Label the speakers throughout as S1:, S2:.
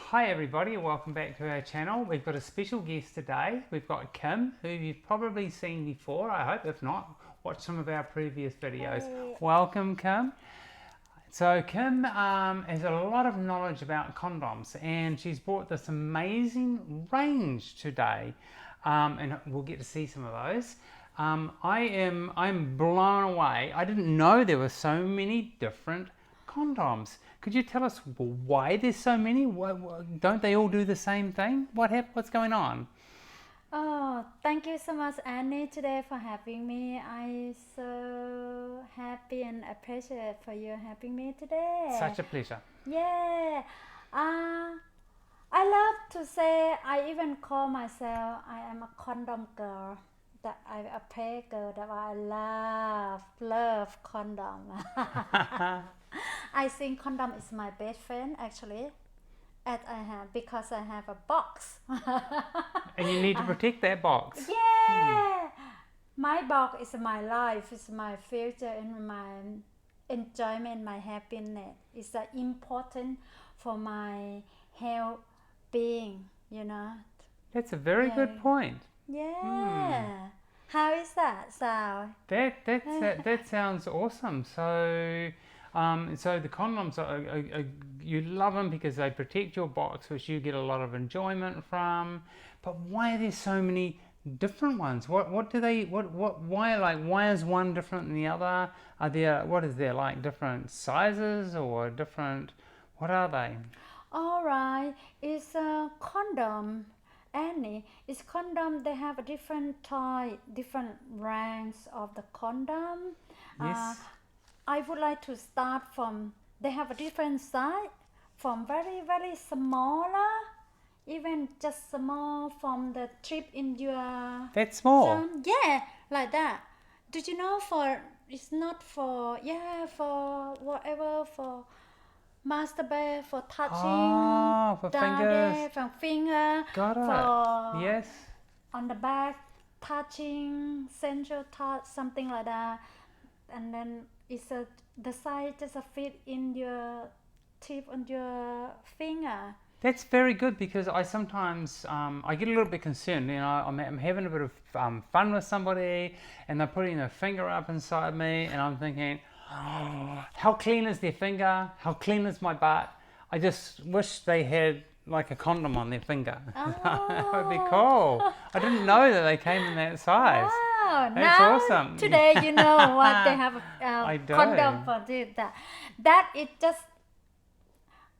S1: Hi everybody, welcome back to our channel. We've got a special guest today. We've got Kim, who you've probably seen before, I hope. If not, watch some of our previous videos.
S2: Hey.
S1: Welcome, Kim. So Kim has a lot of knowledge about condoms, and she's brought this amazing range today, and we'll get to see some of those. I'm blown away. I didn't know there were so many different condoms. Could you tell us why there's so many? Don't they all do the same thing? What's going on?
S2: Oh, thank you so much, Annie, today for having me. I'm so happy and appreciate for you having me today.
S1: Such a pleasure.
S2: Yeah. I love to say, I even call myself, I am a condom girl. That I'm a prayer girl, that I love condom. I think condom is my best friend actually. Because I have a box.
S1: And you need to protect that box.
S2: Yeah, my box is my life, is my future, and my enjoyment, my happiness. It's important for my health being,
S1: That's a very good point.
S2: Yeah. How is that sound?
S1: That sounds awesome. So the condoms you love them because they protect your box, which you get a lot of enjoyment from. But why are there so many different ones? Why is one different than the other? Is there like different sizes or different? What are they?
S2: All right, it's a condom. Annie, it's condom. They have a different type, different ranks of the condom.
S1: Yes.
S2: I would like to start from, they have a different size, from very, very smaller, even just small from the trip in your...
S1: That's small.
S2: Yeah, like that. Did you know it's not for, for whatever, for masturbate, for touching.
S1: Oh, for
S2: down
S1: fingers.
S2: there, from finger.
S1: Got it.
S2: For
S1: Yes.
S2: on the back, touching, sensual touch, something like that. And then the size just fit in your tip on your finger.
S1: That's very good because I sometimes I get a little bit concerned. I'm having a bit of fun with somebody, and they're putting their finger up inside me, and I'm thinking, oh, how clean is their finger? How clean is my butt? I just wish they had like a condom on their finger. That would be cool. I didn't know that they came in that size.
S2: Wow,
S1: That's
S2: now
S1: awesome.
S2: Today you know what they have
S1: I
S2: a
S1: do.
S2: condom for this. That it just,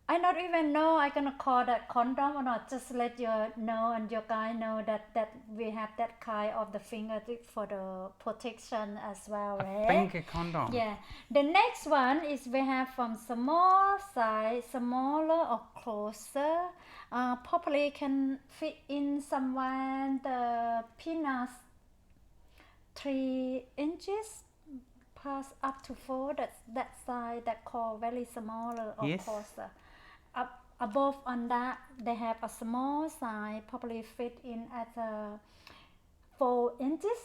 S2: I not even know I'm gonna call that condom or not. Just let you know and your guy know that we have that kind of the finger for the protection as well, right?
S1: Finger condom.
S2: Yeah. The next one is we have from small size, smaller or closer. Probably can fit in someone the penis 3 inches plus up to 4. That size that called very smaller or
S1: Yes.
S2: closer. Above on that they have a small size, probably fit in at 4 inches.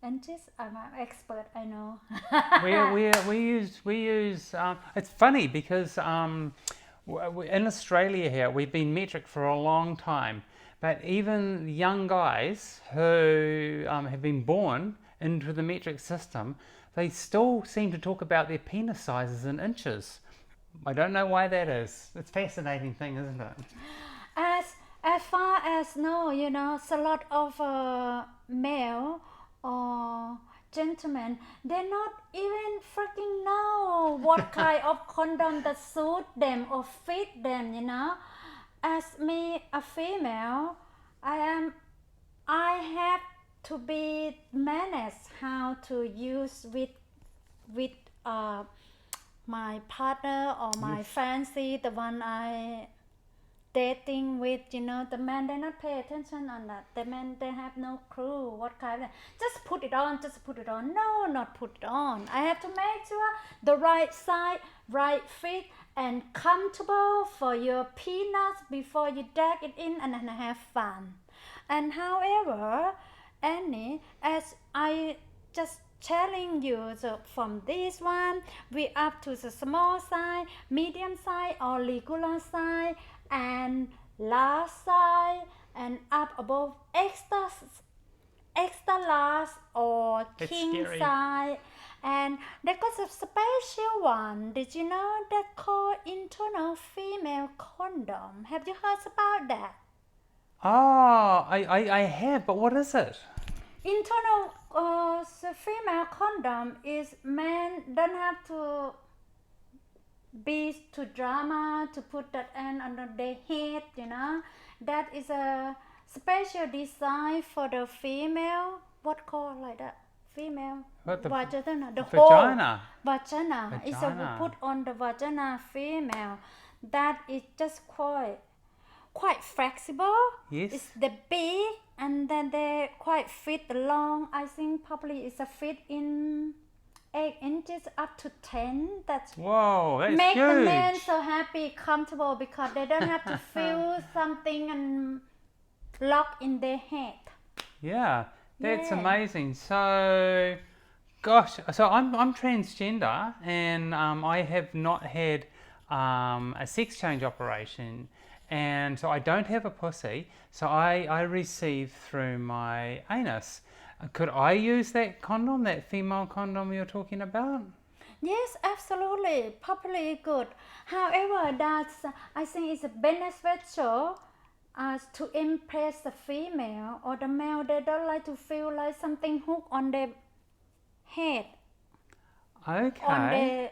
S2: I'm an expert, I know.
S1: we use it's funny because in Australia here we've been metric for a long time, but even young guys who have been born into the metric system, they still seem to talk about their penis sizes in inches. I don't know why that is. It's a fascinating thing, isn't it?
S2: As far as it's a lot of male or gentlemen, they not even freaking know what kind of condom that suit them or fit them, As me, a female, I have to be managed how to use with my partner or my fancy, the one I dating with, the man, they not pay attention on that. The man, they have no clue what kind of, just put it on. No, not put it on. I have to make sure the right size, right fit, and comfortable for your penis before you drag it in and then have fun. And however, Annie, as I just telling you, so from this one we up to the small size, medium size or regular size, and and large size and up above extra large or
S1: That's
S2: king
S1: scary.
S2: size. And there got a special one. Did you know that called internal female condom? Have you heard about that?
S1: Oh, I have, but what is it?
S2: Internal female condom is men don't have to be too drama to put that end under their head, you know. That is a special design for the female. What called like that? Female
S1: What, the
S2: vagina. The
S1: vagina?
S2: whole vagina. It's a
S1: Vagina.
S2: put on the vagina female. That is just quite flexible.
S1: Yes.
S2: It's the big and then they quite fit long. I think probably it's a fit in 8 inches up to 10. That's
S1: Whoa, that's
S2: make
S1: huge.
S2: the men so happy, comfortable because they don't have to feel something and lock in their head.
S1: Yeah, that's
S2: Yeah.
S1: amazing. So, gosh, so I'm transgender, and I have not had a sex change operation, and so I don't have a pussy. So I receive through my anus. Could I use that condom, that female condom you're talking about?
S2: Yes, absolutely, probably good. However, that's I think it's beneficial to impress the female or the male. They don't like to feel like something hooked on their head,
S1: Okay.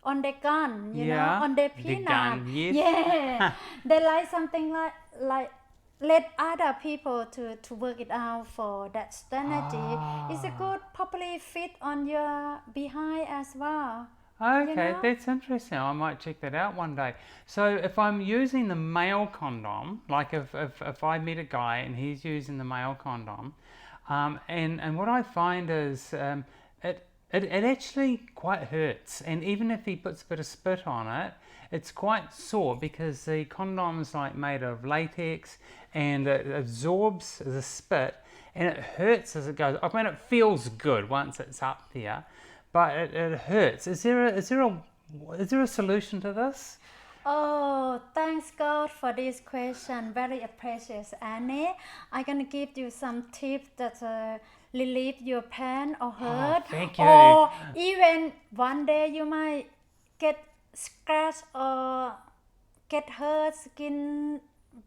S2: on their gun, you know,
S1: Yeah,
S2: on their
S1: the
S2: peanut.
S1: gun, yes.
S2: Yeah, they like something like let other people to work it out for that strategy. It's a good properly fit on your behind as well.
S1: Okay,
S2: know?
S1: that's interesting. I might check that out one day. So if I'm using the male condom, like if I meet a guy and he's using the male condom, and what I find is it actually quite hurts. And even if he puts a bit of spit on it, it's quite sore because the condom's like made of latex and it absorbs the spit and it hurts as it goes. I mean, it feels good once it's up there, but it hurts. Is there a solution to this?
S2: Oh, thanks God for this question. Very precious, Annie. I'm gonna give you some tips that relieve your pain or hurt,
S1: thank you.
S2: or even one day you might get scratched or get hurt skin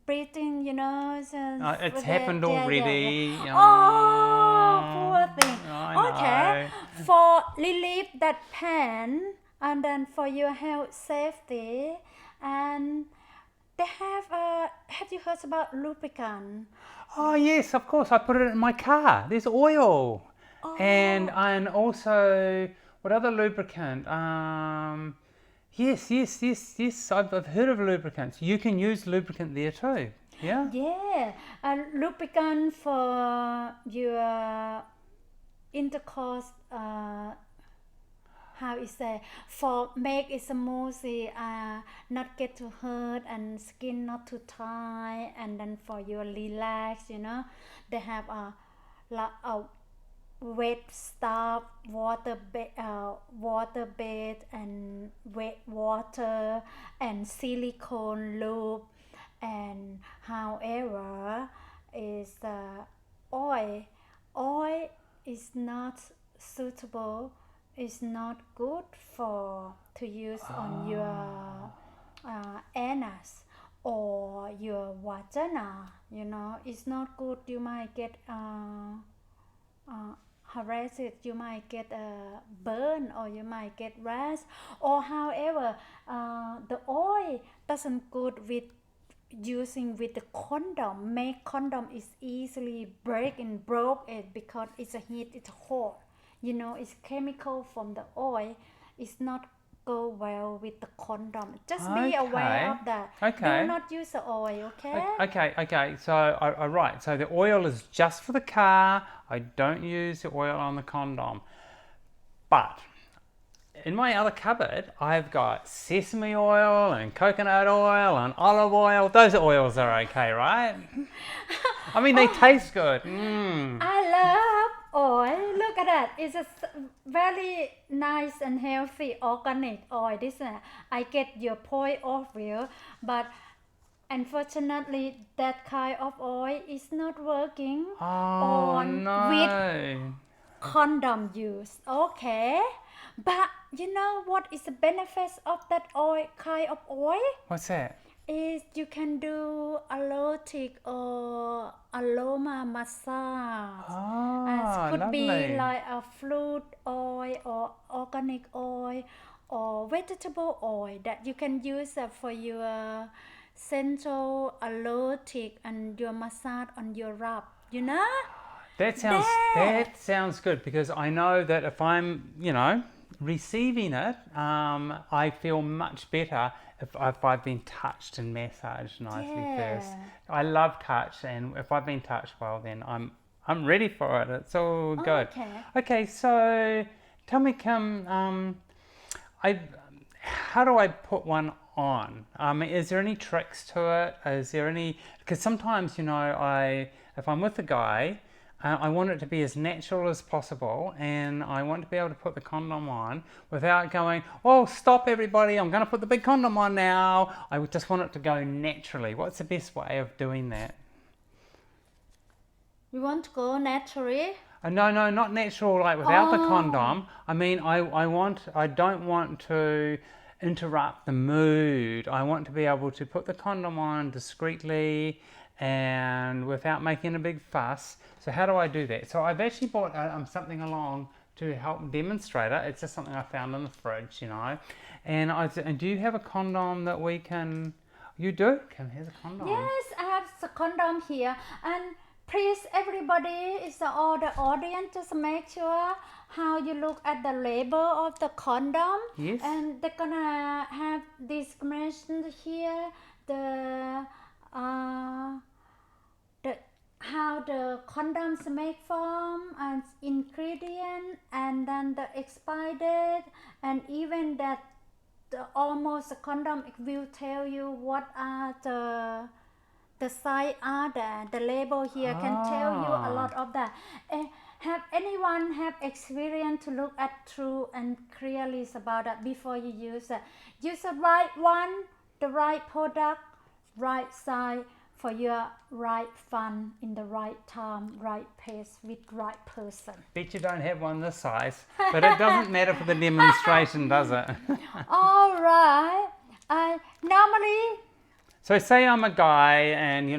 S2: breathing. You know, so
S1: It's
S2: for
S1: happened
S2: yeah,
S1: already.
S2: yeah. Oh, poor thing.
S1: I
S2: Okay,
S1: know.
S2: for relieve that pain and then for your health safety, and they have you heard about lubricant?
S1: Oh yes, of course. I put it in my car. There's oil, and also what other lubricant? Yes. I've heard of lubricants. You can use lubricant there too. Yeah.
S2: Yeah, a lubricant for your intercourse. How is that? For make it smoothly, not get too hurt and skin not too tight, and then for your relax, you know, they have a wet stuff, water bed and wet water and silicone lube, and however is oil is not suitable, is not good for to use on your anus or your vagina, you know. It's not good. You might get harassed, you might get a burn or you might get rash, or however the oil doesn't good with using with the condom. Make condom is easily broke it because it's a heat, it's hot, you know. It's chemical from the oil, it's not go well with the condom. Just be aware of that.
S1: Okay.
S2: Do not use the oil, okay?
S1: Okay. So, right. So the oil is just for the car. I don't use the oil on the condom. But in my other cupboard, I've got sesame oil and coconut oil and olive oil. Those oils are okay, right? I mean, they taste good.
S2: I love oil. Look at that. It's a very nice and healthy organic oil. This I get your point of view, but unfortunately that kind of oil is not working
S1: Oh
S2: on with
S1: no.
S2: condom use. Okay, but you know what is the benefits of that oil kind of oil?
S1: What's that?
S2: Is you can do erotic or aroma massage. As could be
S1: Lovely.
S2: like a fruit oil or organic oil or vegetable oil that you can use for your central erotic and your massage on your rub. You know? There.
S1: That sounds good because I know that if I'm, receiving it, I feel much better if I've been touched and massaged nicely first.
S2: Yeah.
S1: I love touch, and if I've been touched well, then I'm ready for it. It's all good.
S2: Okay.
S1: Okay, so tell me, Kim, I how do I put one on? Is there any tricks to it? Is there any? Because sometimes, if I'm with a guy, I want it to be as natural as possible, and I want to be able to put the condom on without going, oh, stop everybody, I'm going to put the big condom on now. I would just want it to go naturally. What's the best way of doing that?
S2: You want to go naturally?
S1: No, not natural, like without the
S2: Oh.
S1: condom. I mean, I don't want to interrupt the mood. I want to be able to put the condom on discreetly and without making a big fuss. So how do I do that? So I've actually bought something along to help demonstrate it. It's just something I found in the fridge, And do you have a condom that we can? You do? Kim, here's a condom.
S2: Yes, I have the condom here. And please, everybody, all the audience, just make sure how you look at the label of the condom.
S1: Yes.
S2: And they're gonna have this mentioned here, the how the condoms made from and ingredient, and then the expiry date, and even that almost the condom it will tell you what are the size are there. The label here can tell you a lot of that. Have anyone have experience to look at true and clearly about that before you use it? Use the right one, the right product, right size for your right fun in the right time, right pace with right person.
S1: Bet you don't have one this size, but it doesn't matter for the demonstration, does it?
S2: All right. Normally.
S1: So say I'm a guy and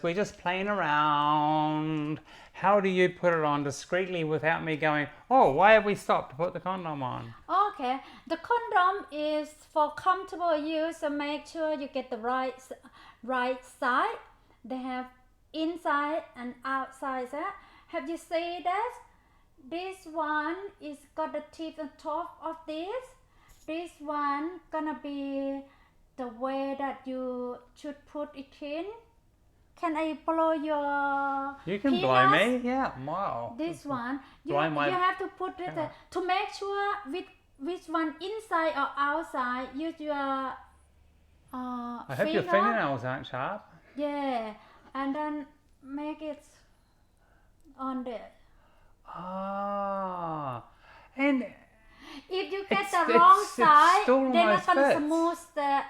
S1: we're just playing around. How do you put it on discreetly without me going, oh, why have we stopped to put the condom on?
S2: Okay, the condom is for comfortable use, so make sure you get the right side. They have inside and outside. Have you seen that? This one is got the tip on top of this. This one gonna be the way that you should put it in. Can I blow your
S1: You can
S2: penis?
S1: blow me, yeah. Wow.
S2: This one, you
S1: Blow my-
S2: have to put it
S1: Yeah.
S2: to make sure which one inside or outside. Use your
S1: I hope your
S2: finger.
S1: fingernails aren't sharp.
S2: Yeah, and then make it on there.
S1: Ah, and
S2: If you get
S1: It's-
S2: the wrong
S1: it's
S2: side,
S1: still
S2: they're
S1: almost
S2: not gonna
S1: fits.
S2: smooth that.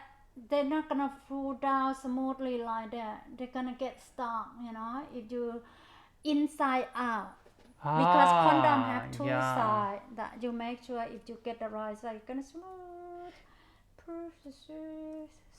S2: They're not gonna fall down smoothly like that. They're gonna get stuck. If you inside out. Because condom have two
S1: yeah.
S2: sides. That you make sure if you get the right side, you're gonna smooth.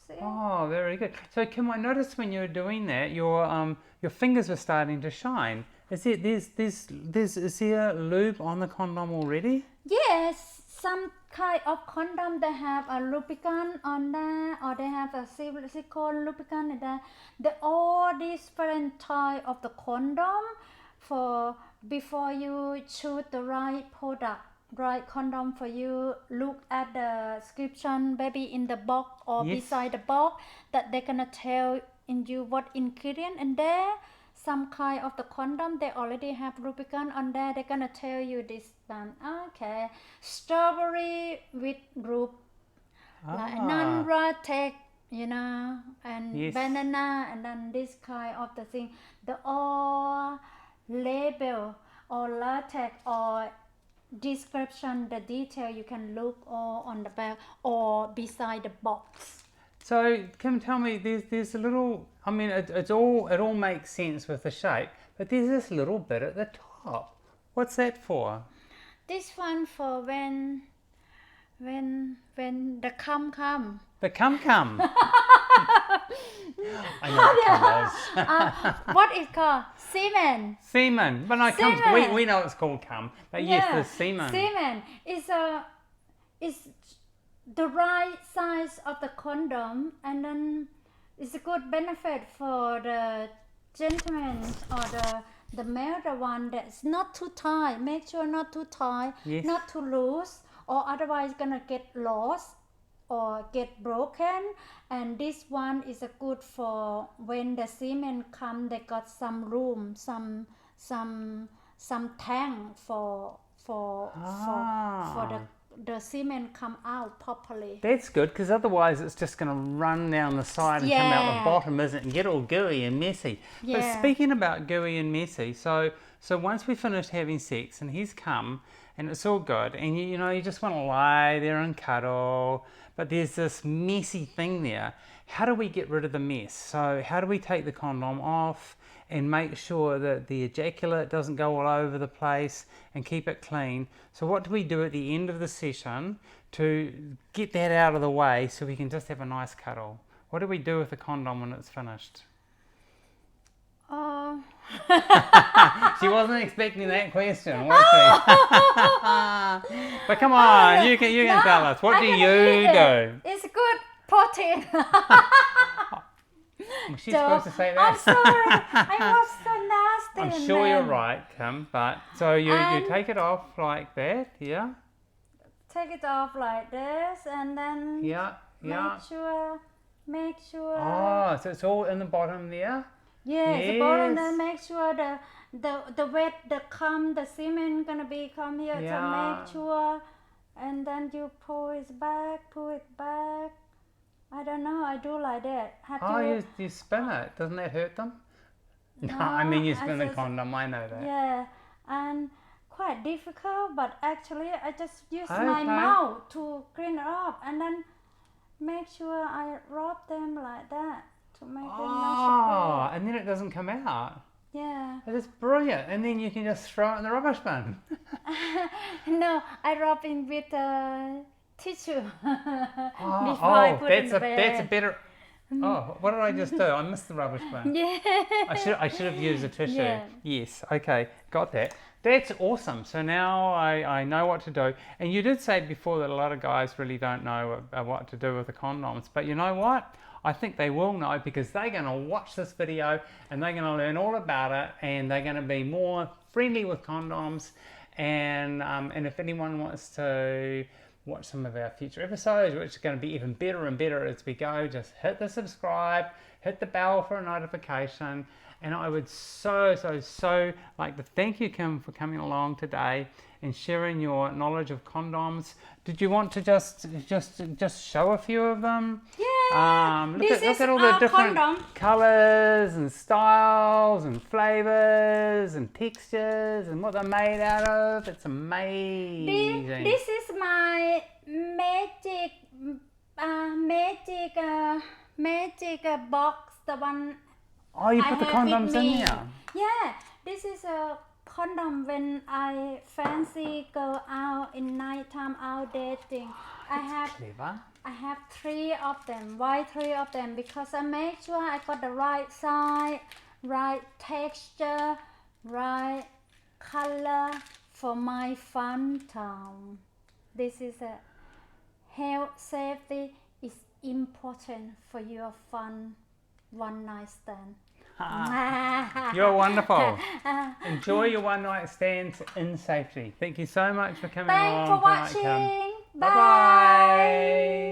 S2: See?
S1: Oh, very good. So, Kim, I noticed when you were doing that, your fingers were starting to shine. Is there lube on the condom already?
S2: Yes, some kind of condom they have a lubricant on there, or they have a silicone lubricant in there. They all different type of the condom for before you choose the right product, right condom for you. Look at the description, maybe in the box or
S1: Yes.
S2: beside the box, that they're gonna tell in you what ingredient in there. Some kind of the condom they already have lubricant on there. They're gonna tell you this one. Okay, strawberry with group like non-latex, and
S1: Yes.
S2: banana, and then this kind of the thing. The all label or latex or description, the detail you can look all on the back or beside the box.
S1: So, Kim, tell me, there's a little. I mean, it all makes sense with the shape, but there's this little bit at the top. What's that for?
S2: This one for when the come.
S1: The cum. I know what cum is.
S2: What is called semen.
S1: Semen, but no, cum.
S2: Semen.
S1: We know it's called cum, but yes, the semen.
S2: Semen is the right size of the condom, and then it's a good benefit for the gentleman or the male, the one that's not too tight. Make sure not too tight,
S1: Yes.
S2: not too loose, or otherwise gonna get lost or get broken. And this one is a good for when the semen come. They got some room, some tank for the semen come out properly.
S1: That's good, because otherwise it's just going to run down the side and come out the bottom, isn't it? And get all gooey and messy.
S2: Yeah.
S1: But speaking about gooey and messy, so once we finished having sex and he's come and it's all good, and you know you just want to lie there and cuddle, but there's this messy thing there. How do we get rid of the mess? So how do we take the condom off and make sure that the ejaculate doesn't go all over the place and keep it clean? So what do we do at the end of the session to get that out of the way so we can just have a nice cuddle? What do we do with the condom when it's finished? She wasn't expecting that question, was she? But come on, you can tell us. What do you do?
S2: It's good protein.
S1: Was she supposed to say that?
S2: I'm sorry, I was so nasty.
S1: I'm sure you're right, Kim. But so you take it off like that, yeah?
S2: Take it off like this, and then make sure.
S1: Oh, so it's all in the bottom there.
S2: Yes, the bottom. Then make sure the wet, the the semen gonna be come here.
S1: Yeah.
S2: So make sure, and then you pull it back. I don't know. I do like that.
S1: You spin it. Doesn't that hurt them? No,
S2: No,
S1: I mean you spin the
S2: just-
S1: condom. I know that.
S2: Yeah, and quite difficult, but actually I just use my
S1: Okay.
S2: mouth to clean it up, and then make sure I rub them like that to make them
S1: Oh,
S2: nice.
S1: and then it doesn't come out.
S2: Yeah.
S1: That's brilliant. And then you can just throw it in the rubbish bin.
S2: No, I rub it with tissue before I put in the bed.
S1: That's a better. Oh, what did I just do? I missed the rubbish bin.
S2: Yeah.
S1: I should have used a tissue.
S2: Yeah.
S1: Yes. Okay. Got that. That's awesome. So now I know what to do. And you did say before that a lot of guys really don't know what to do with the condoms. But you know what? I think they will know, because they're going to watch this video and they're going to learn all about it, and they're going to be more friendly with condoms. And if anyone wants to watch some of our future episodes, which are going to be even better and better as we go, just hit the subscribe, hit the bell for a notification. And I would so like to thank you, Kim, for coming along today and sharing your knowledge of condoms. Did you want to just show a few of them?
S2: Yeah.
S1: Look at all the different colors and styles and flavors and textures and what they're made out of. It's amazing.
S2: This is my magic box. The one.
S1: Oh, you
S2: I
S1: put the
S2: have with
S1: condoms in
S2: me.
S1: here.
S2: Yeah, this is a condom when I fancy go out in nighttime out dating.
S1: Clever.
S2: I have 3 of them. Why 3 of them? Because I make sure I got the right size, right texture, right color for my fun time. This is a health safety is important for your fun one night stand.
S1: You're wonderful. Enjoy your one night stands in safety. Thank you so much for coming
S2: Thanks
S1: along
S2: for
S1: tonight, Kim.
S2: watching.
S1: Bye-bye.